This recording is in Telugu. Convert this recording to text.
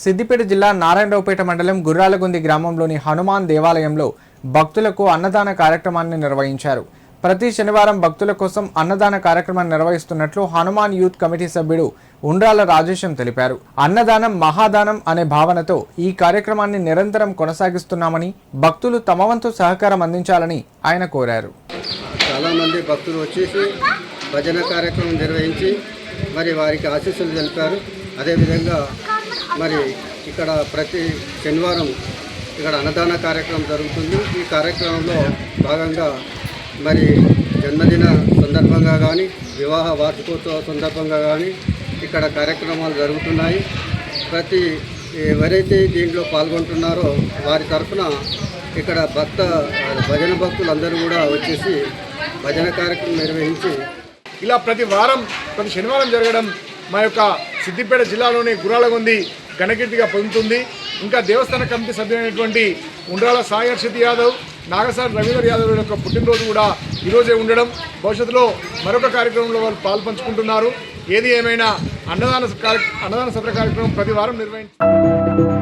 సిద్దిపేట జిల్లా నారాయణరావుపేట మండలం గుర్రాలగుంది గ్రామంలోని హనుమాన్ దేవాలయంలో భక్తులకు అన్నదాన కార్యక్రమాన్ని నిర్వహించారు. ప్రతి శనివారం భక్తుల కోసం అన్నదాన కార్యక్రమాన్ని నిర్వహిస్తున్నట్లు హనుమాన్ యూత్ కమిటీ సభ్యుడు ఉండ్రాల రాజేశం తెలిపారు. అన్నదానం మహాదానం అనే భావనతో ఈ కార్యక్రమాన్ని నిరంతరం కొనసాగిస్తున్నామని, భక్తులు తమ వంతు సహకారం అందించాలని ఆయన కోరారు. చాలా మంది భక్తులు వచ్చేసి భజన కార్యక్రమం నిర్వహించి మరి వారికి ఆశీస్సులు తెలిపారు. అదేవిధంగా మరి ఇక్కడ ప్రతి శనివారం ఇక్కడ అన్నదాన కార్యక్రమం జరుగుతుంది. ఈ కార్యక్రమంలో భాగంగా మరి జన్మదిన సందర్భంగా కానీ, వివాహ వార్షికోత్సవ సందర్భంగా కానీ ఇక్కడ కార్యక్రమాలు జరుగుతున్నాయి. ఎవరైతే దీంట్లో పాల్గొంటున్నారో వారి తరఫున ఇక్కడ భజన భక్తులందరూ కూడా వచ్చేసి భజన కార్యక్రమం నిర్వహించి ఇలా ప్రతి శనివారం జరగడం మా యొక్క సిద్దిపేట జిల్లాలోని గుర్రాలగుంది ఘనకీర్తిగా పొందుతుంది. ఇంకా దేవస్థాన కమిటీ సభ్యులైనటువంటి ఉండ్రాల సాయి హర్షిత్ యాదవ్, నాగసారి రవీందర్ యాదవ్ యొక్క పుట్టినరోజు కూడా ఈరోజే ఉండడం, భవిష్యత్తులో మరొక కార్యక్రమంలో వాళ్ళు పాల్పంచుకుంటున్నారు. ఏది ఏమైనా అన్నదాన సత్ర కార్యక్రమం ప్రతి వారం నిర్వహించారు.